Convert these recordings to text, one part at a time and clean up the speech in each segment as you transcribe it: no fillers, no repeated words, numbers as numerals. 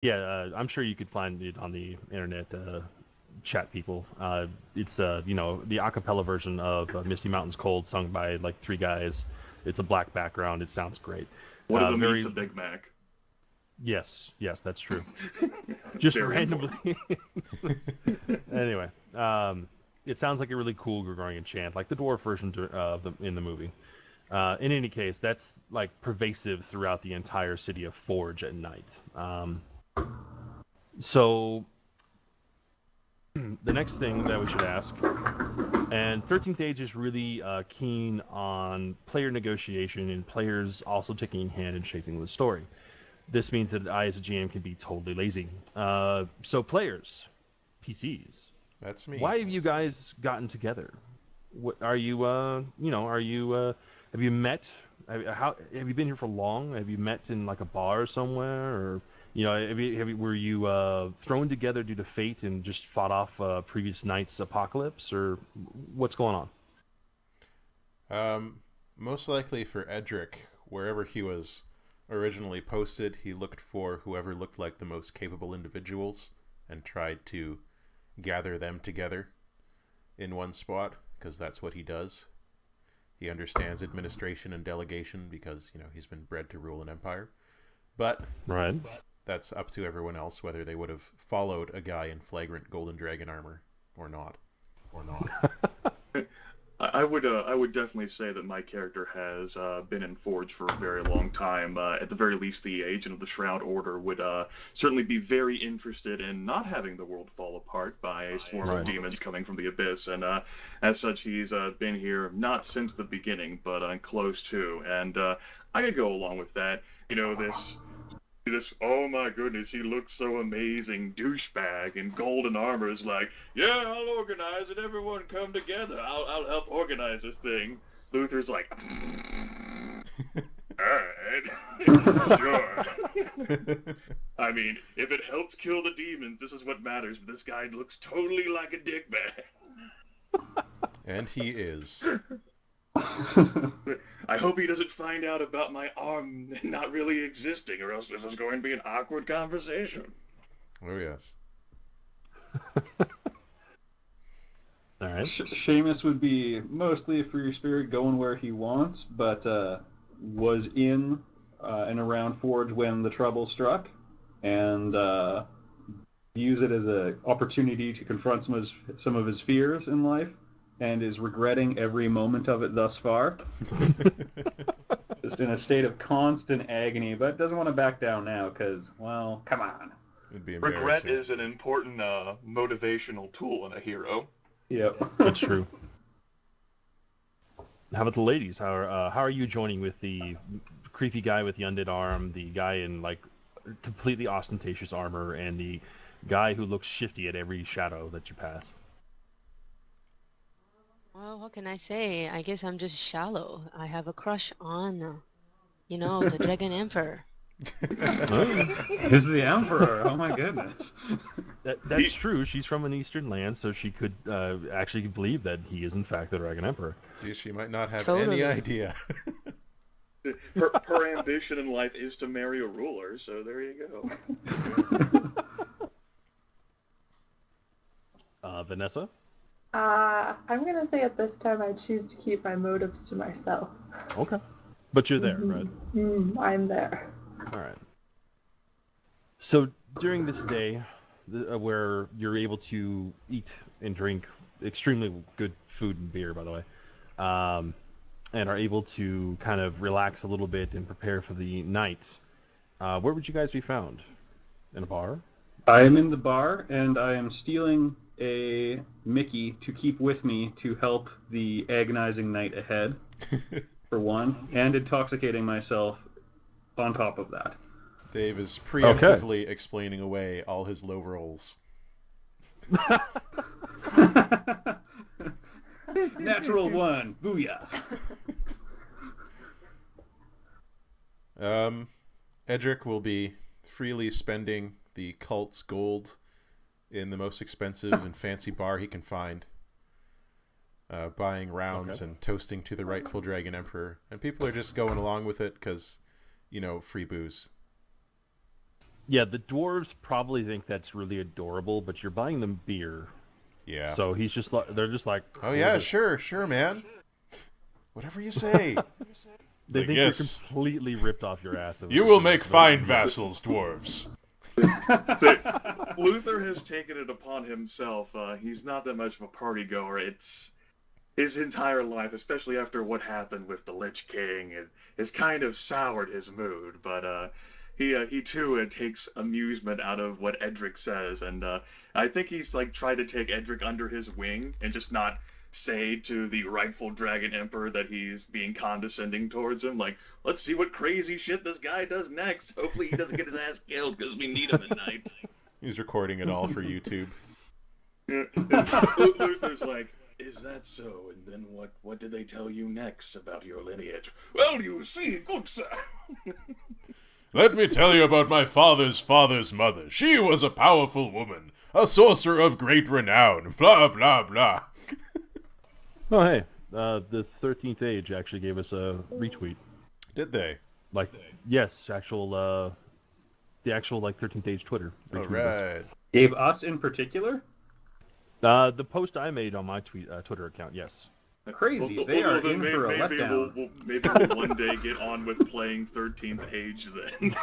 Yeah, I'm sure you could find it on the internet. Chat people. It's the a cappella version of Misty Mountain's Cold, sung by like three guys. It's a black background. It sounds great. One of them eats Very a Big Mac. yes, yes, that's true. Just Very randomly. important. Anyway, it sounds like a really cool Gregorian chant, like the dwarf version of in the movie. In any case, that's like pervasive throughout the entire city of Forge at night. So the next thing that we should ask, and 13th Age is really keen on player negotiation and players also taking a hand in shaping the story. This means that I, as a GM, can be totally lazy. So players, PCs, That's me. why have you guys gotten together? What are you? Are you? Have you met? How have you been here for long? Have you met in like a bar somewhere, or were you thrown together due to fate and just fought off previous night's apocalypse, or what's going on? Most likely for Edric, wherever he was originally posted, he looked for whoever looked like the most capable individuals and tried to gather them together in one spot, because that's what he does. He understands administration and delegation because, he's been bred to rule an empire. But Right. that's up to everyone else whether they would have followed a guy in flagrant golden dragon armor or not. I would definitely say that my character has been in Forge for a very long time. At the very least, the Agent of the Shroud Order would certainly be very interested in not having the world fall apart by a swarm of Right. demons coming from the abyss. And as such, he's been here not since the beginning, but close to. And I could go along with that. This oh my goodness, he looks so amazing douchebag in golden armor is like, yeah, I'll organize it, everyone come together, I'll help organize this thing. Luther's like, alright. Sure. I mean, if it helps kill the demons, this is what matters, but this guy looks totally like a dickbag. And he is. I hope he doesn't find out about my arm not really existing, or else this is going to be an awkward conversation. Oh, yes. All right. Seamus would be mostly a free spirit going where he wants, but was in and around Forge when the trouble struck, and use it as an opportunity to confront some of his fears in life, and is regretting every moment of it thus far. Just in a state of constant agony, but doesn't want to back down now because, well, come on. It'd be Regret embarrassing. is an important motivational tool in a hero. Yep. That's true. How about the ladies? How are you joining with the creepy guy with the undead arm, the guy in like completely ostentatious armor, and the guy who looks shifty at every shadow that you pass? Well, what can I say? I guess I'm just shallow. I have a crush on, the Dragon Emperor. Is the Emperor? Oh my goodness. That's true. She's from an eastern land, so she could actually believe that he is in fact the Dragon Emperor. Gee, she might not have Totally. any idea. Her ambition in life is to marry a ruler, so there you go. Vanessa? I'm gonna say at this time I choose to keep my motives to myself. Okay. But you're there, right? I'm there. All right. So during this day, where you're able to eat and drink extremely good food and beer, by the way, and are able to kind of relax a little bit and prepare for the night, where would you guys be found? In a bar? I am in the bar, and I am stealing a Mickey to keep with me to help the agonizing night ahead, for one, and intoxicating myself on top of that. Dave is preemptively explaining away all his low rolls. Natural one, booyah. Edric will be freely spending the cult's gold in the most expensive and fancy bar he can find, buying rounds and toasting to the rightful Dragon Emperor. And people are just going along with it because, free booze. Yeah, the dwarves probably think that's really adorable, but you're buying them beer. Yeah. So he's just like, they're just like, Oh yeah, sure, man. Whatever you say. They Like, think yes. you're completely ripped off your ass. You will make fine vassals, dwarves. So, Luther has taken it upon himself. He's not that much of a party goer. It's his entire life, especially after what happened with the Lich King, it has kind of soured his mood. But he too takes amusement out of what Edric says, and I think he's like tried to take Edric under his wing and just not say to the rightful Dragon Emperor that he's being condescending towards him. Like, let's see what crazy shit this guy does next. Hopefully he doesn't get his ass killed because we need him at night. He's recording it all for YouTube. Luther's like, is that so? And then what did they tell you next about your lineage? Well, you see, good sir. Let me tell you about my father's father's mother. She was a powerful woman, a sorcerer of great renown, blah, blah, blah. Oh, hey, the 13th Age actually gave us a retweet. Did they? Like, yes, the actual, like, 13th Age Twitter. All right. Gave us in particular? The post I made on my Twitter account, yes. Crazy. They are then in for a letdown. Maybe we'll one day get on with playing 13th Age then.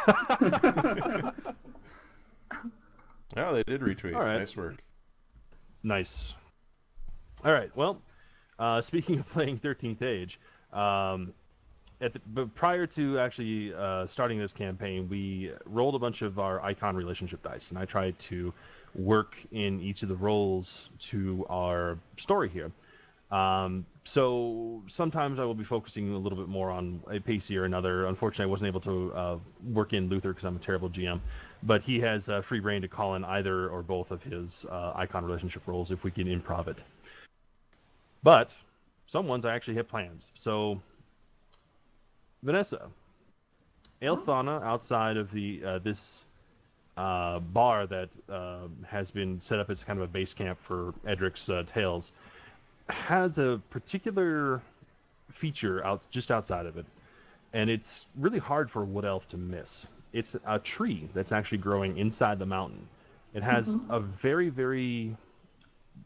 Oh, they did retweet. All right. Nice work. Nice. All right, well, speaking of playing 13th Age, but prior to actually starting this campaign, we rolled a bunch of our icon relationship dice, and I tried to work in each of the roles to our story here. So sometimes I will be focusing a little bit more on a pacey or another. Unfortunately, I wasn't able to work in Luther because I'm a terrible GM, but he has free reign to call in either or both of his icon relationship roles if we can improv it. But some ones I actually have plans. So, Vanessa, Aelthana, outside of the this bar that has been set up as kind of a base camp for Edric's tales, has a particular feature just outside of it, and it's really hard for a wood elf to miss. It's a tree that's actually growing inside the mountain. It has a very, very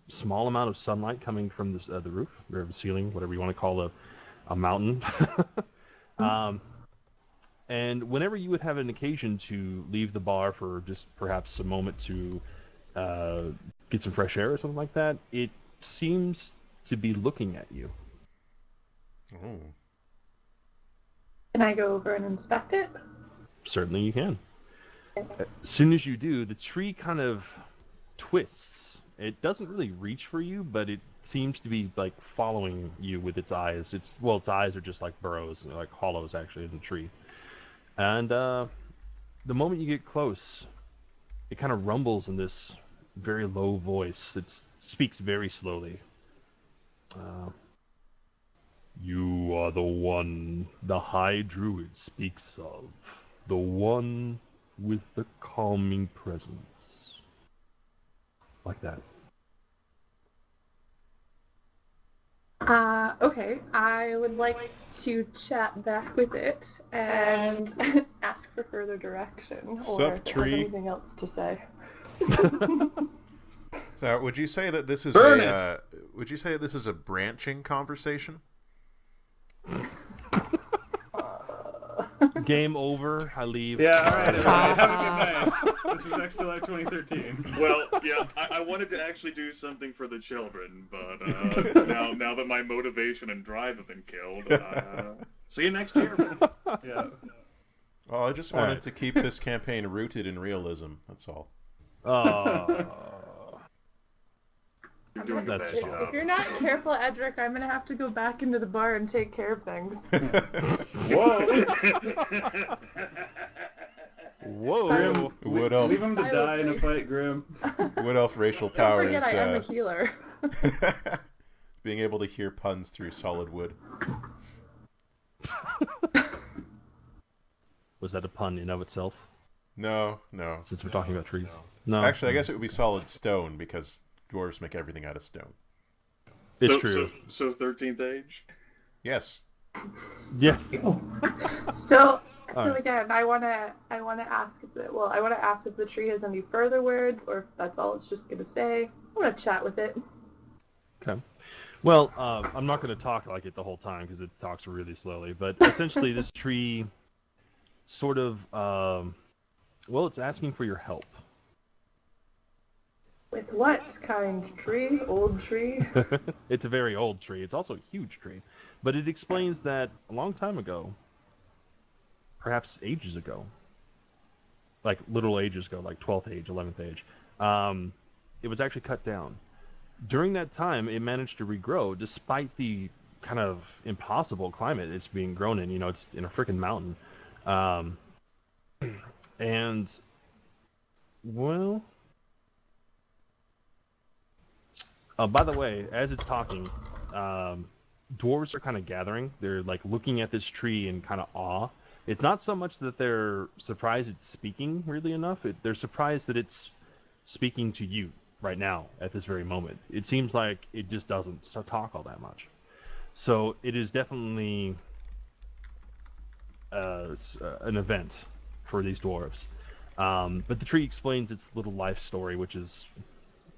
small amount of sunlight coming from the roof, or the ceiling, whatever you want to call a mountain. And whenever you would have an occasion to leave the bar for just perhaps a moment to get some fresh air or something like that, it seems to be looking at you. Oh. Can I go over and inspect it? Certainly you can. As soon as you do, the tree kind of twists. It doesn't really reach for you, but it seems to be like following you with its eyes. Its eyes are just like burrows, like hollows actually in the tree. And the moment you get close, it kind of rumbles in this very low voice. It speaks very slowly. You are the one the High Druid speaks of. The one with the calming presence. Like that. Okay. I would like to chat back with it and ask for further direction. Sup, or if it has tree? anything else to say. So, would you say that this is Burn would you say this is a branching conversation? Game over. I leave. Yeah, alright, everybody. Have a good night. This is Next to Life 2013. Well, yeah, I wanted to actually do something for the children, but now that my motivation and drive have been killed, see you next year. Yeah. Well, I just wanted to keep this campaign rooted in realism. That's all. You're doing a That's bad fine. job. If you're not careful, Edric, I'm gonna have to go back into the bar and take care of things. Whoa! Whoa. Grim, Wood elf. leave him to die in a fight, Grim. Wood elf racial Don't power forget, is I am a healer. being able to hear puns through solid wood. Was that a pun in of itself? No. Since we're talking about trees. No. Actually, I guess it would be solid stone because dwarves make everything out of stone. It's true. So 13th Age? Yes. Yes. So, So Alright. again, I wanna ask if the tree has any further words, or if that's all it's just gonna say. I wanna chat with it. Okay. Well, I'm not going to talk like it the whole time because it talks really slowly. But essentially, this tree sort of, well, it's asking for your help. With what kind tree? Old tree? It's a very old tree. It's also a huge tree. But it explains that a long time ago, perhaps ages ago, like literal ages ago, like 12th age, 11th age, it was actually cut down. During that time, it managed to regrow despite the kind of impossible climate it's being grown in. You know, it's in a freaking mountain. And, well... by the way, as it's talking, dwarves are kind of gathering. They're like looking at this tree in kind of awe. It's not so much that they're surprised it's speaking really enough. They're surprised that it's speaking to you right now at this very moment. It seems like it just doesn't talk all that much. So it is definitely an event for these dwarves. But the tree explains its little life story, which is...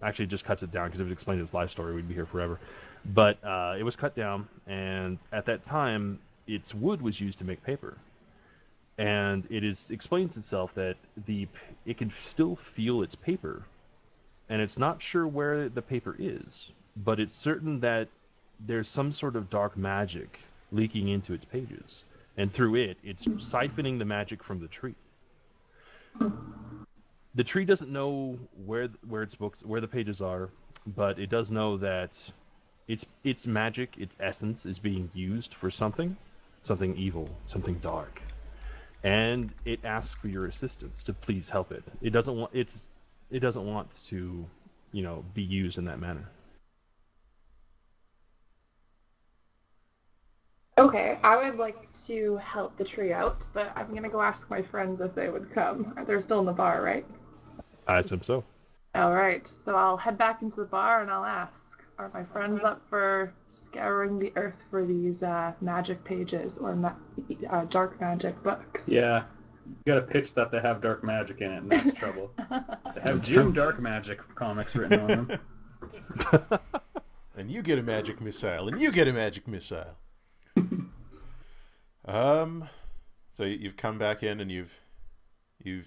Actually, it just cuts it down, because if it explained its life story, we'd be here forever. But it was cut down, and at that time, its wood was used to make paper. And explains itself that it can still feel its paper, and it's not sure where the paper is, but it's certain that there's some sort of dark magic leaking into its pages, and through it's siphoning the magic from the tree. The tree doesn't know where the pages are, but it does know that its magic, its essence, is being used for something evil, something dark, and it asks for your assistance to please help it. It doesn't want to, be used in that manner. Okay, I would like to help the tree out, but I'm gonna go ask my friends if they would come. They're still in the bar, right? I assume so. Alright, so I'll head back into the bar and I'll ask, are my friends up for scouring the earth for these magic pages or dark magic books? Yeah. You gotta pitch that they have dark magic in it, and that's trouble. They have Jim Dark Magic comics written on them. And you get a magic missile, and you get a magic missile. So you've come back in and you've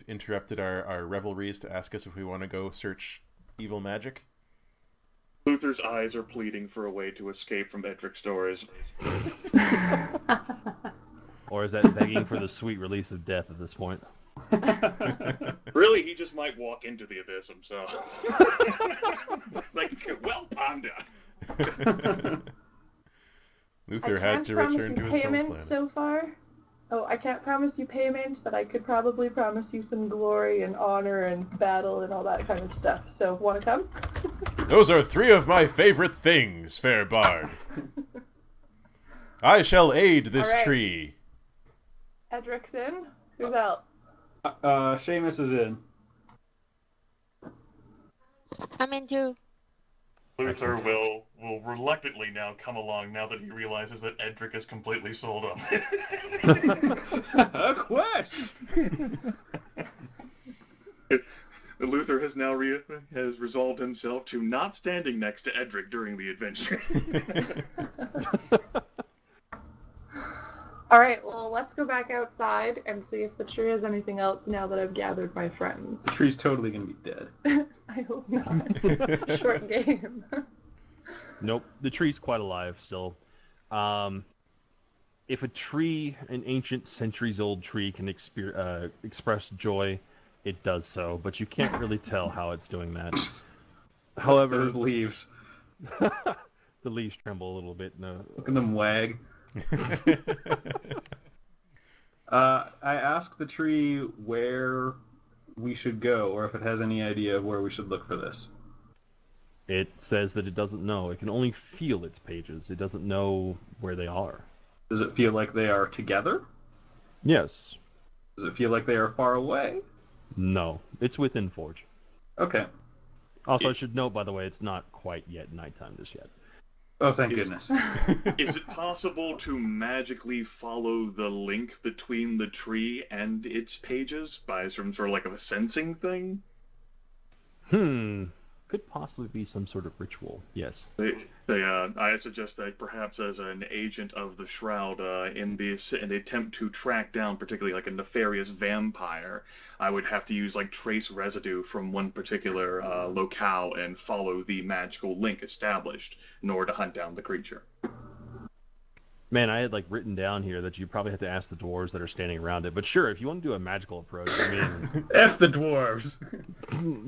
interrupted our revelries to ask us if we want to go search evil magic. Luther's eyes are pleading for a way to escape from Edric's doors. Or is that begging for the sweet release of death at this point? Really, he just might walk into the abyss himself. Like, well pondered. Luther had to return to his home planet. So far. Oh, I can't promise you payment, but I could probably promise you some glory and honor and battle and all that kind of stuff. So, want to come? Those are 3 of my favorite things, fair bard. I shall aid this tree. Edric's in. Who's out? Seamus is in. I'm in too. Luther will reluctantly now come along now that he realizes that Edric is completely sold on it. A quest! Luther has now has resolved himself to not standing next to Edric during the adventure. Alright, well, let's go back outside and see if the tree has anything else now that I've gathered my friends. The tree's totally gonna be dead. I hope not. Short game. Nope, the tree's quite alive still. If a tree, an ancient centuries-old tree, can express joy, it does so, but you can't really tell how it's doing that. However, those leaves. The leaves tremble a little bit. No, look at them wag. I asked the tree where we should go, or if it has any idea of where we should look for this. It says that it doesn't know. It can only feel its pages. It doesn't know where they are. Does it feel like they are together? Yes. Does it feel like they are far away? No. It's within Forge. Okay. Also, I should note, by the way, it's not quite yet nighttime just yet. Oh, thank goodness. Is it possible to magically follow the link between the tree and its pages by some sort of like a sensing thing? Could possibly be some sort of ritual. Yes. I suggest that perhaps as an agent of the Shroud, in an attempt to track down particularly like a nefarious vampire, I would have to use like trace residue from one particular locale and follow the magical link established in order to hunt down the creature. Man, I had like written down here that you probably have to ask the dwarves that are standing around it. But sure, if you want to do a magical approach, I mean, F the dwarves.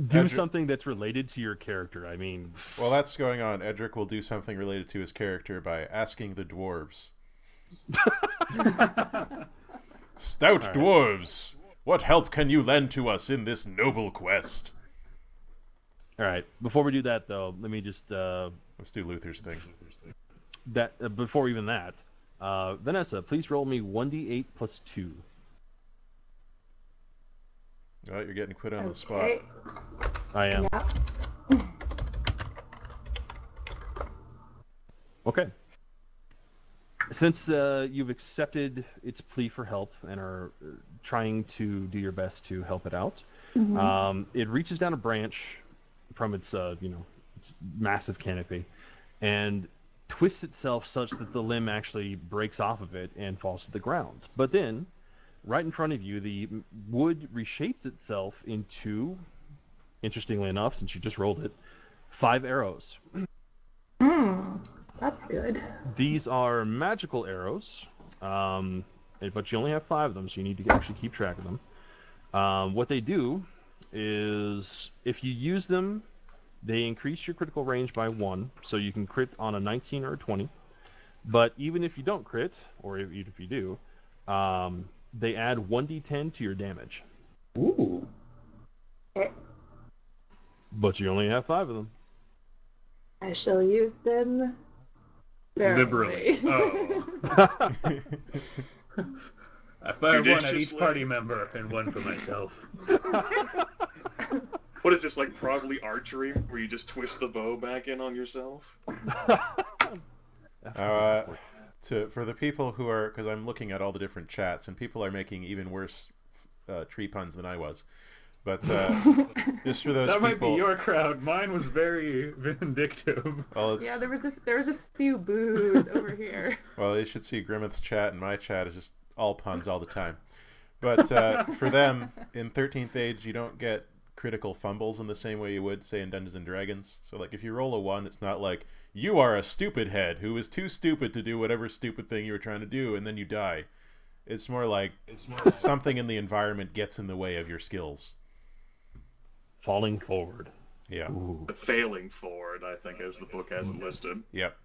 do something that's related to your character. I mean, While that's going on, Edric will do something related to his character by asking the dwarves. Stout dwarves, what help can you lend to us in this noble quest? all right. Before we do that, though, let me just Let's do Luther's thing. before even that, Vanessa, please roll me 1d8 plus 2. Oh, you're getting put on the spot. Okay. I am. Yeah. Okay. Since you've accepted its plea for help and are trying to do your best to help it out, it reaches down a branch from its, its massive canopy, and twists itself such that the limb actually breaks off of it and falls to the ground. But then, right in front of you, the wood reshapes itself into, interestingly enough, since you just rolled it, 5 arrows. That's good. These are magical arrows, but you only have 5 of them, so you need to actually keep track of them. What they do is, if you use them, they increase your critical range by 1, so you can crit on a 19 or a 20. But even if you don't crit, or even if you do, they add 1d10 to your damage. Ooh. But you only have 5 of them. I shall use them Liberally. sparingly. Oh. I fired one at each Judiciously. party member and one for myself. What is this, like probably archery, where you just twist the bow back in on yourself? For the people who are, because I'm looking at all the different chats, and people are making even worse tree puns than I was. But just for those That people, might be your crowd. Mine was very vindictive. well, it's, Yeah, there was a few boos over here. well, you should see Grimith's chat, and my chat is just all puns all the time. But for them, in 13th Age, you don't get critical fumbles in the same way you would, say, in Dungeons and Dragons. So, like, if you roll a 1, it's not like, you are a stupid head who is too stupid to do whatever stupid thing you were trying to do, and then you die. It's more like something in the environment gets in the way of your skills. Falling forward. Yeah. Ooh. The failing forward, I think, as the book has it listed. Yep.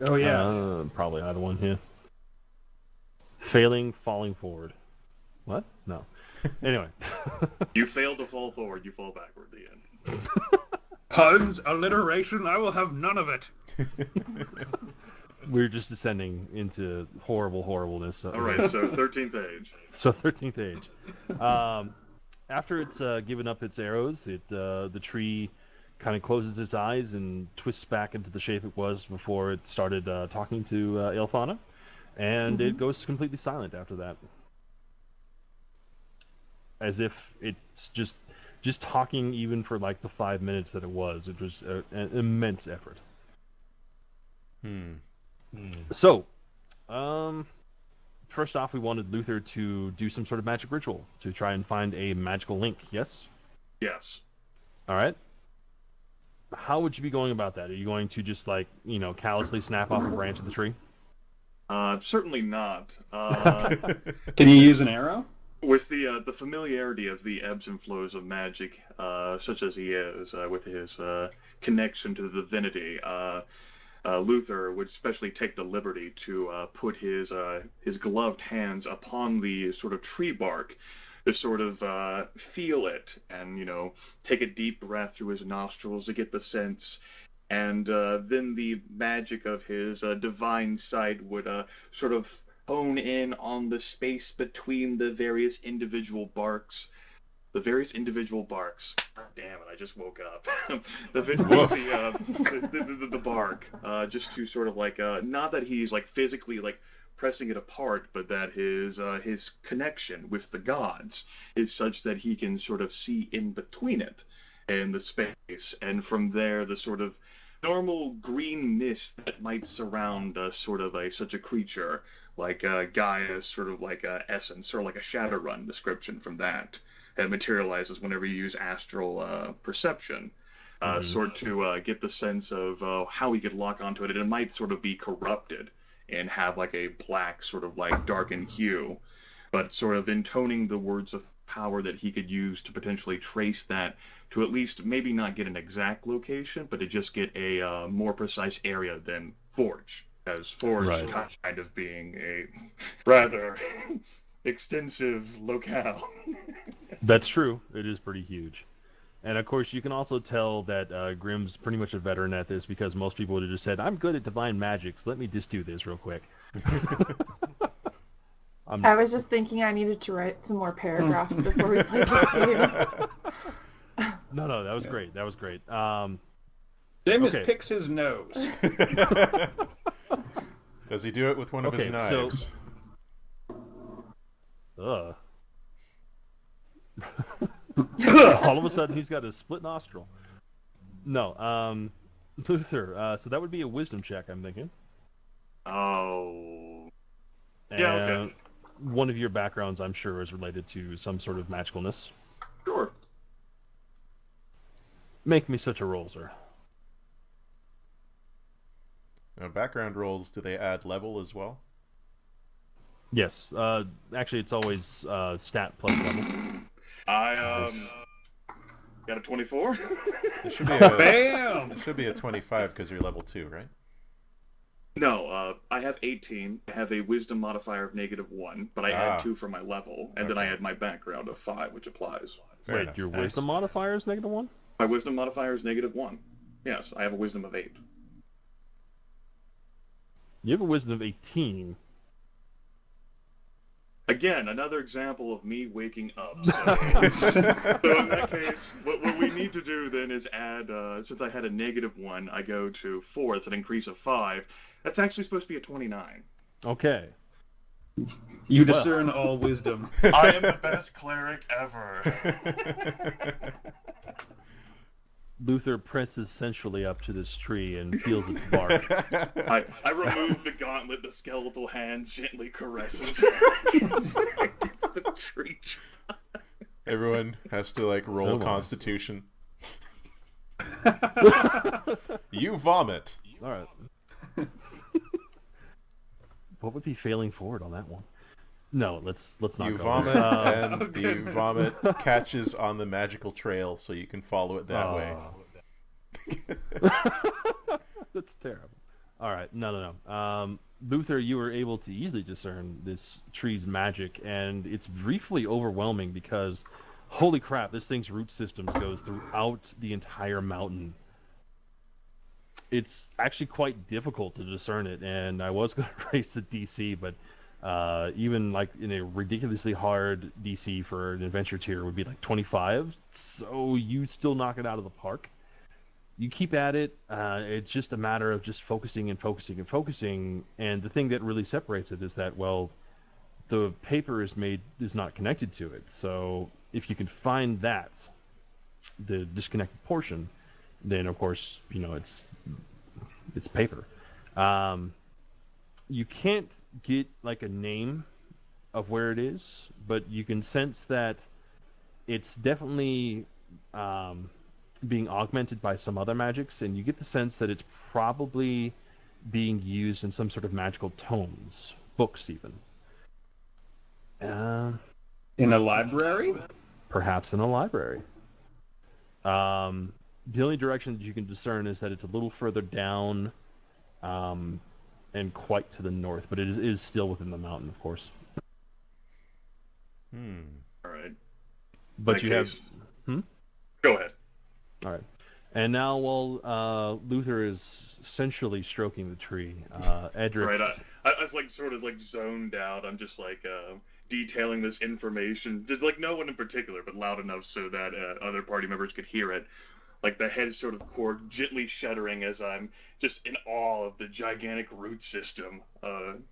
Oh yeah. Probably either one here. Failing, falling forward. What? No. Anyway. You fail to fall forward, you fall backward at the end. Puns, alliteration, I will have none of it. We're just descending into horribleness. Alright, so 13th Age. So 13th Age. After it's given up its arrows, the tree kind of closes its eyes and twists back into the shape it was before it started talking to Ilfana, and it goes completely silent after that. As if it's just talking even for like the 5 minutes that it was. It was an immense effort. So, first off, we wanted Luther to do some sort of magic ritual to try and find a magical link. Yes? Yes. All right. How would you be going about that? Are you going to just, like, callously snap off a branch of the tree? Certainly not. Can you use an arrow? With the familiarity of the ebbs and flows of magic, such as he is, with his connection to the divinity, Luther would especially take the liberty to put his gloved hands upon the sort of tree bark, to sort of feel it, and take a deep breath through his nostrils to get the sense, and then the magic of his divine sight would sort of hone in on the space between the various individual barks, the various individual barks. Damn it! I just woke up. the bark, just to sort of like, not that he's like physically like pressing it apart, but that his connection with the gods is such that he can sort of see in between it and the space, and from there the sort of normal green mist that might surround sort of such a creature like Gaia's sort of like essence, or like a Shadowrun description from that. It materializes whenever you use astral perception, sort to get the sense of how he could lock onto it, and it might sort of be corrupted and have like a black sort of like darkened hue, but sort of intoning the words of power that he could use to potentially trace that to at least maybe not get an exact location, but to just get a more precise area than Forge, as Forge kind of being a rather extensive locale. That's true. It is pretty huge. And of course, you can also tell that Grim's pretty much a veteran at this, because most people would have just said, I'm good at divine magics, let me just do this real quick. I was just thinking I needed to write some more paragraphs before we played this game. No, that was great. That was great. James picks his nose. Does he do it with one of his knives? All of a sudden, he's got a split nostril. No, Luther. So that would be a wisdom check, I'm thinking. Oh. And yeah, okay. One of your backgrounds, I'm sure, is related to some sort of magicalness. Sure. Make me such a roll, sir. Now, background rolls, do they add level as well? Yes. Actually, it's always stat plus level. I got a 24. It should be a Bam! It should be a 25 because you're level 2, right? No, I have 18. I have a wisdom modifier of -1, but I add 2 for my level, and then I add my background of 5, which applies. Fair Wait, enough. your wisdom modifier is -1? My wisdom modifier is -1. Yes, I have a wisdom of 8. You have a wisdom of 18. Again, another example of me waking up. So in that case, what we need to do then is add, since I had a -1, I go to 4. It's an increase of 5. That's actually supposed to be a 29. Okay. You discern all wisdom. I am the best cleric ever. Luther presses sensually up to this tree and feels its bark. I remove the gauntlet, the skeletal hand gently caresses against the tree. Everyone has to like roll Constitution. You vomit. All right. What would be failing forward on that one? No, let's not. You go. vomit, and the vomit catches on the magical trail, so you can follow it that way. That's terrible. All right, no. Luther, you were able to easily discern this tree's magic, and it's briefly overwhelming because, holy crap, this thing's root systems goes throughout the entire mountain. It's actually quite difficult to discern it, and I was going to raise the DC, but even like in a ridiculously hard DC for an adventure tier would be like 25, so you still knock it out of the park. You keep at it. It's just a matter of just focusing and focusing and focusing, and the thing that really separates it is that, well, the paper is not connected to it. So if you can find that, the disconnected portion, then of course it's paper. You can't get like a name of where it is, but you can sense that it's definitely being augmented by some other magics, and you get the sense that it's probably being used in some sort of magical tomes, books even. In a library? Perhaps in a library. The only direction that you can discern is that it's a little further down and quite to the north, but it is still within the mountain, of course. All right. But you have... Go ahead. All right. And now, while Luther is sensually stroking the tree, Edric... Right, I was like sort of like zoned out. I'm just like detailing this information, just like no one in particular, but loud enough so that other party members could hear it. Like the head sort of cord gently shuddering as I'm just in awe of the gigantic root system,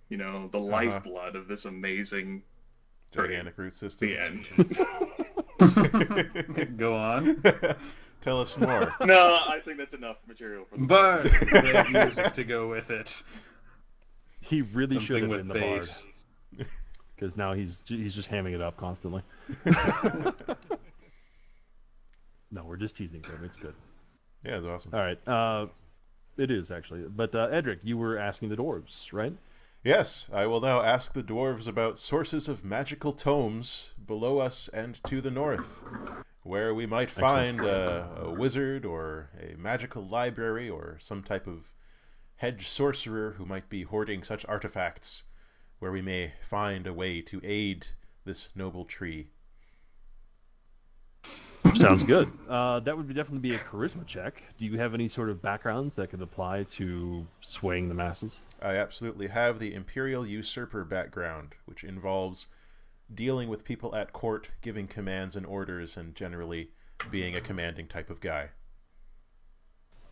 you know, the lifeblood of this amazing gigantic root system. The end. Go on. Tell us more. No, I think that's enough material for the But they have music to go with it. He really should have with been the bass. bard. Because now he's just hamming it up constantly. No, we're just teasing him. It's good. Yeah, it's awesome. All right. It is, actually. But, Edric, you were asking the dwarves, right? Yes, I will now ask the dwarves about sources of magical tomes below us and to the north, where we might find a wizard or a magical library or some type of hedge sorcerer who might be hoarding such artifacts, where we may find a way to aid this noble tree. Sounds good. That would definitely be a charisma check. Do you have any sort of backgrounds that could apply to swaying the masses? I absolutely have the Imperial Usurper background, which involves dealing with people at court, giving commands and orders, and generally being a commanding type of guy.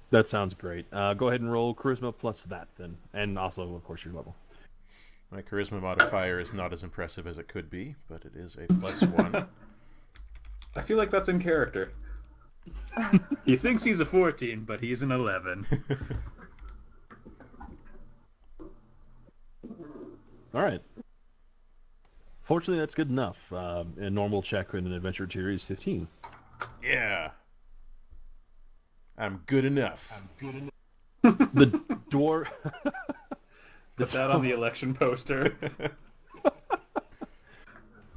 That sounds great. Go ahead and roll charisma plus that, then. And also, of course, your level. My charisma modifier is not as impressive as it could be, but it is a +1. I feel like that's in character. He thinks he's a 14, but he's an 11. All right. Fortunately, that's good enough. A normal check in an adventure tier is 15. Yeah. I'm good enough. The dwarf... Put that on the election poster.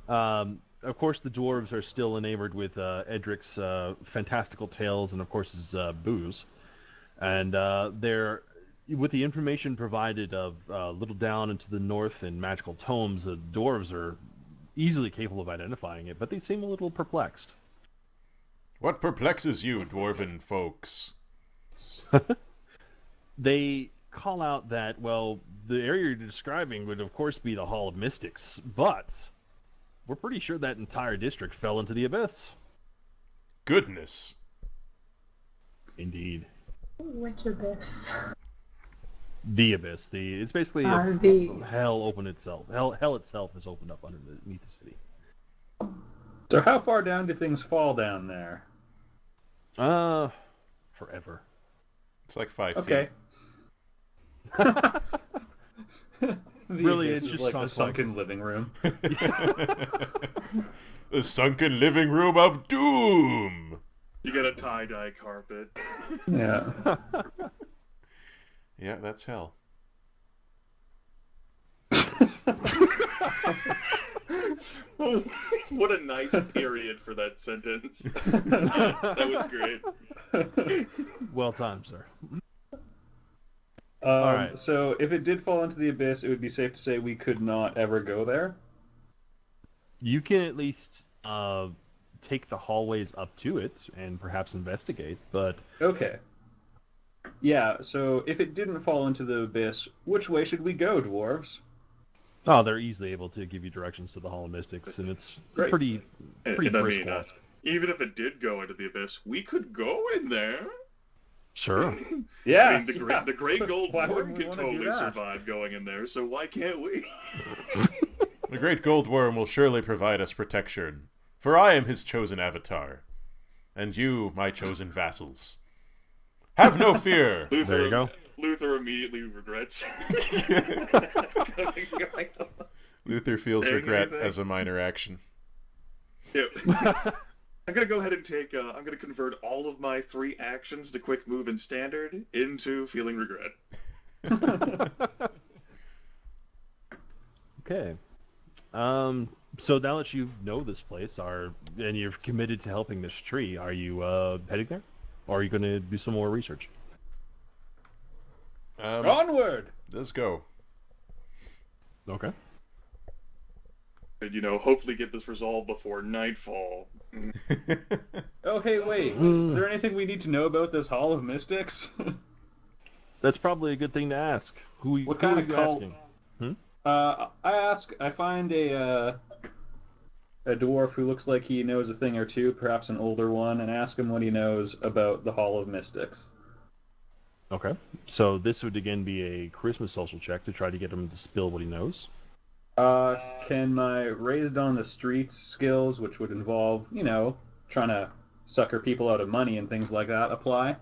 Of course, the dwarves are still enamored with Edric's fantastical tales and, of course, his booze. And they're, with the information provided of little down into the north in magical tomes, the dwarves are easily capable of identifying it, but they seem a little perplexed. What perplexes you, dwarven folks? They call out that, well, the area you're describing would, of course, be the Hall of Mystics, but we're pretty sure that entire district fell into the abyss. Goodness. Indeed. Which abyss? The abyss. It's basically hell open itself. Hell itself is opened up underneath the city. So how far down do things fall down there? Forever. It's like 5 Okay. Really, it's it's just just like the sunk sunken living room. feet. The sunken living room of doom. You get a tie-dye carpet. Yeah. Yeah, that's hell. What a nice period for that sentence. That was great. Well timed, sir. All right. So if it did fall into the abyss, it would be safe to say we could not ever go there? You can at least take the hallways up to it and perhaps investigate, but... Okay. Yeah, so if it didn't fall into the abyss, which way should we go, dwarves? Oh, they're easily able to give you directions to the Hall of Mystics, and it's a Great. pretty And I brisk mean, walk. even if it did go into the abyss, we could go in there. Sure. Yeah. I mean, the Great Gold Why Worm wouldn't we could wanna do totally that? survive going in there, so why can't we? The great gold worm will surely provide us protection, for I am his chosen avatar, and you, my chosen vassals. Have no fear. There you go. Luther immediately regrets. Luther feels Saying regret anything? as a minor action. Yep. I'm gonna go ahead and take. I'm gonna convert all of my 3 actions to quick move and standard into feeling regret. Okay. So now that you know this place, and you're committed to helping this tree, are you heading there? Or are you going to do some more research? Onward! Let's go. Okay. And, hopefully get this resolved before nightfall. Oh, hey, wait. Is there anything we need to know about this Hall of Mystics? That's probably a good thing to ask. What who kind are of you cult? asking? I find a a dwarf who looks like he knows a thing or two, perhaps an older one, and ask him what he knows about the Hall of Mystics. Okay. So this would again be a charisma social check to try to get him to spill what he knows. Can my raised on the streets skills, which would involve, trying to sucker people out of money and things like that, apply?